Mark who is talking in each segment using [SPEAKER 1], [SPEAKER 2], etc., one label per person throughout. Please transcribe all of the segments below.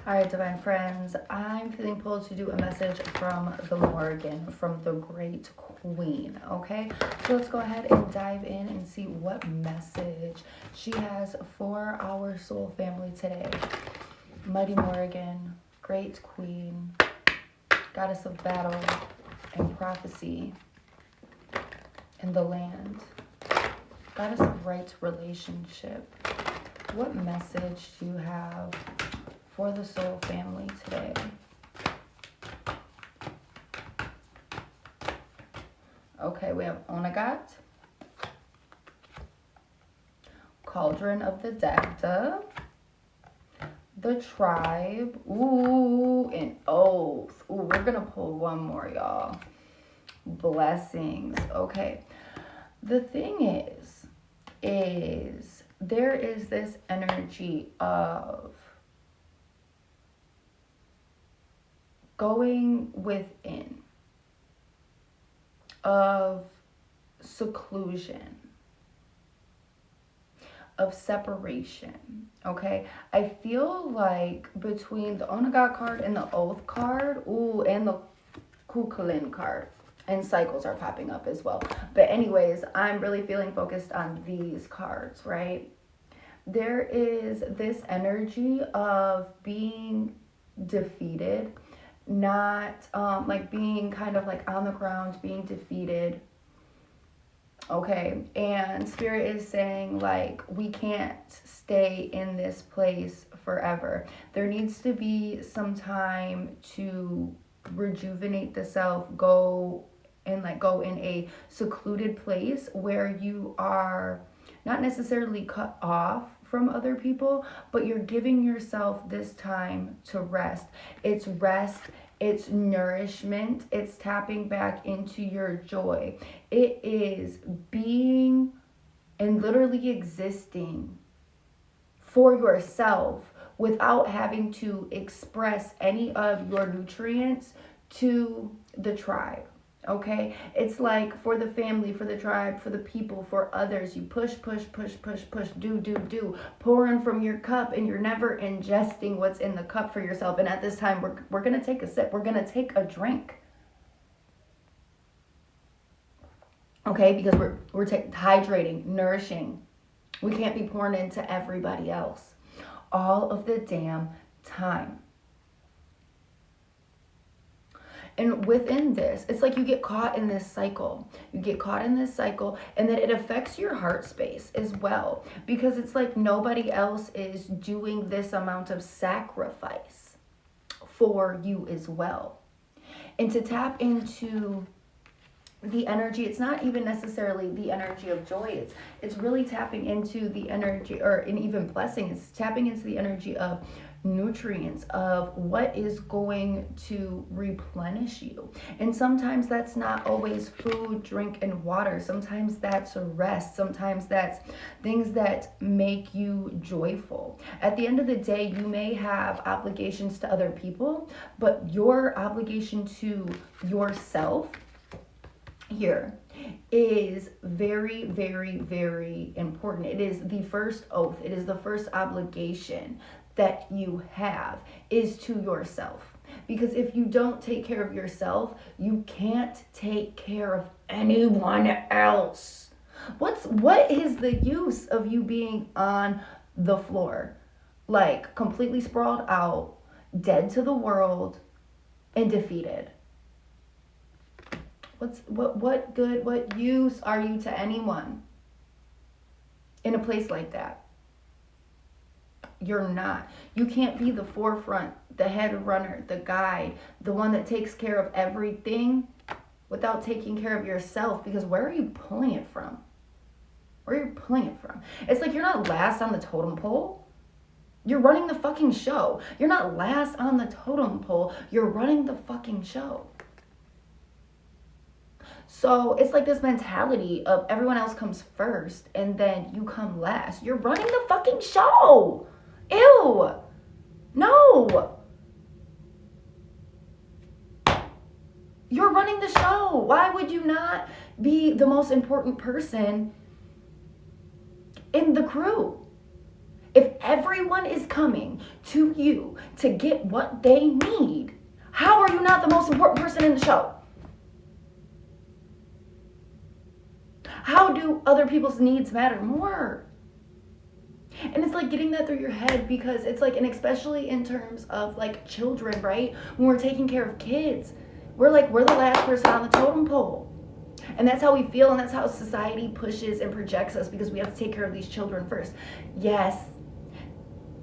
[SPEAKER 1] All right, divine friends, I'm feeling pulled to do a message from the Morrigan, from the great queen, okay? So let's go ahead and dive in and see what message she has for our soul family today. Mighty Morrigan, great queen, goddess of battle and prophecy in the land, goddess of right relationship. What message do you have for the soul family today? Okay, we have Onagat, Cauldron of the Dagda, the Tribe, ooh, and Oath. Ooh, we're gonna pull one more, y'all. Blessings. Okay, the thing is there is this energy of going within, of seclusion, of separation, okay? I feel like between the Onaga card and the Oath card, ooh, and the Kukulin card, and cycles are popping up as well. But anyways, I'm really feeling focused on these cards, right? There is this energy of being defeated, not like being kind of like on the ground, being defeated. Okay, and Spirit is saying like we can't stay in this place forever. There needs to be some time to rejuvenate the self, go in a secluded place where you are not necessarily cut off from other people, but you're giving yourself this time to rest. It's rest, it's nourishment, it's tapping back into your joy. It is being and literally existing for yourself without having to express any of your nutrients to the tribe. Okay, it's like for the family, for the tribe, for the people, for others, you push, do, pouring from your cup, and you're never ingesting what's in the cup for yourself. And at this time, we're gonna take a sip, we're gonna take a drink. Okay, because we're hydrating, nourishing. We can't be pouring into everybody else all of the damn time. And within this, it's like you get caught in this cycle. You get caught in this cycle, and then it affects your heart space as well. Because it's like nobody else is doing this amount of sacrifice for you as well. And to tap into the energy, it's not even necessarily the energy of joy. It's really tapping into the energy, or and even blessing. It's tapping into the energy of nutrients, of what is going to replenish you. And sometimes that's not always food, drink, and water. Sometimes that's a rest. Sometimes that's things that make you joyful. At the end of the day, you may have obligations to other people, but your obligation to yourself here is very, very, very important. It is the first oath. It is the first obligation that you have, is to yourself. Because if you don't take care of yourself, you can't take care of anyone else. What is the use of you being on the floor, like completely sprawled out, dead to the world, and defeated? What good, what use are you to anyone in a place like that? You're not. You can't be the forefront, the head runner, the guide, the one that takes care of everything without taking care of yourself. Because where are you pulling it from? Where are you pulling it from? It's like you're not last on the totem pole. You're running the fucking show. You're not last on the totem pole. You're running the fucking show. So it's like this mentality of everyone else comes first and then you come last. You're running the fucking show. Ew. No. You're running the show. Why would you not be the most important person in the crew? If everyone is coming to you to get what they need, how are you not the most important person in the show? How do other people's needs matter more? And it's like getting that through your head, because it's like, and especially in terms of like children, right? When we're taking care of kids, we're the last person on the totem pole. And that's how we feel, and that's how society pushes and projects us, because we have to take care of these children first. Yes,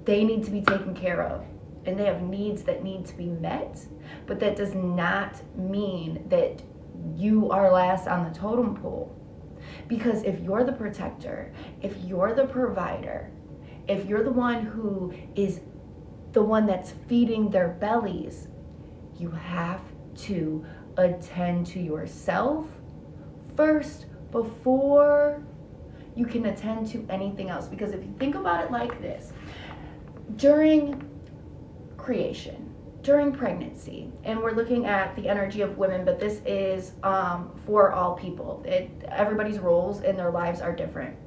[SPEAKER 1] they need to be taken care of, and they have needs that need to be met, but that does not mean that you are last on the totem pole. Because if you're the protector, if you're the provider, if you're the one who is the one that's feeding their bellies, you have to attend to yourself first before you can attend to anything else. Because if you think about it like this, during creation, during pregnancy, and we're looking at the energy of women, but this is for all people. Everybody's roles in their lives are different.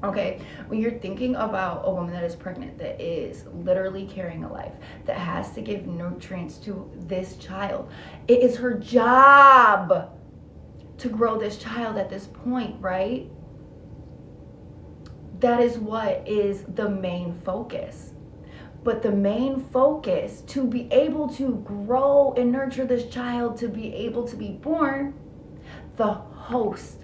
[SPEAKER 1] Okay, when you're thinking about a woman that is pregnant, that is literally carrying a life, that has to give nutrients to this child, it is her job to grow this child at this point, right? That is what is the main focus. But the main focus, to be able to grow and nurture this child, to be able to be born, the host,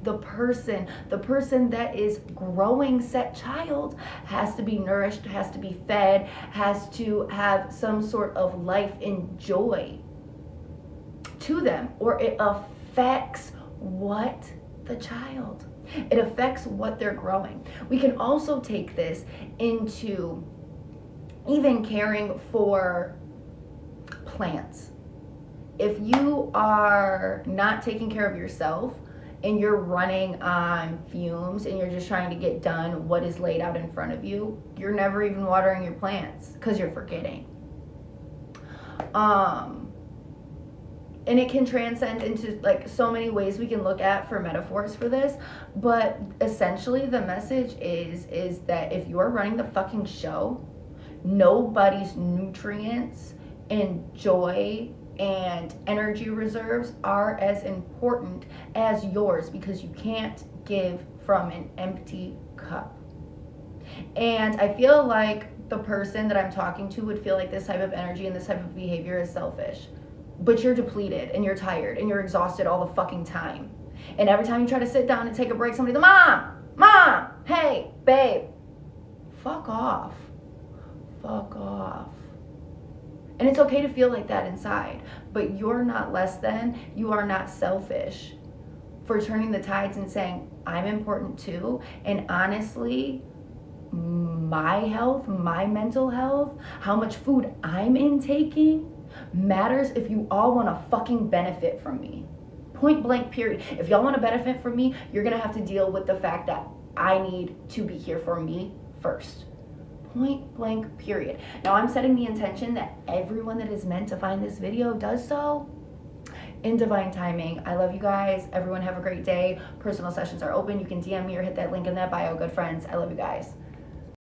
[SPEAKER 1] the person that is growing said child has to be nourished, has to be fed, has to have some sort of life and joy to them, or it affects what the child, it affects what they're growing. We can also take this into even caring for plants. If you are not taking care of yourself and you're running on fumes and you're just trying to get done what is laid out in front of you, you're never even watering your plants because you're forgetting. And it can transcend into like so many ways we can look at for metaphors for this, but essentially the message is that if you're running the fucking show, nobody's nutrients and joy and energy reserves are as important as yours, because you can't give from an empty cup. And I feel like the person that I'm talking to would feel like this type of energy and this type of behavior is selfish. But you're depleted and you're tired and you're exhausted all the fucking time. And every time you try to sit down and take a break, somebody's like, Mom, hey, babe, fuck off. Fuck off. And it's okay to feel like that inside, but you're not less than, you are not selfish for turning the tides and saying, I'm important too. And honestly, my health, my mental health, how much food I'm intaking matters if you all want to fucking benefit from me. Point blank, period. If y'all want to benefit from me, you're going to have to deal with the fact that I need to be here for me first. Point blank, period. Now I'm setting the intention that everyone that is meant to find this video does so in divine timing. I love you guys. Everyone have a great day. Personal sessions are open. You can DM me or hit that link in that bio. Good friends. I love you guys.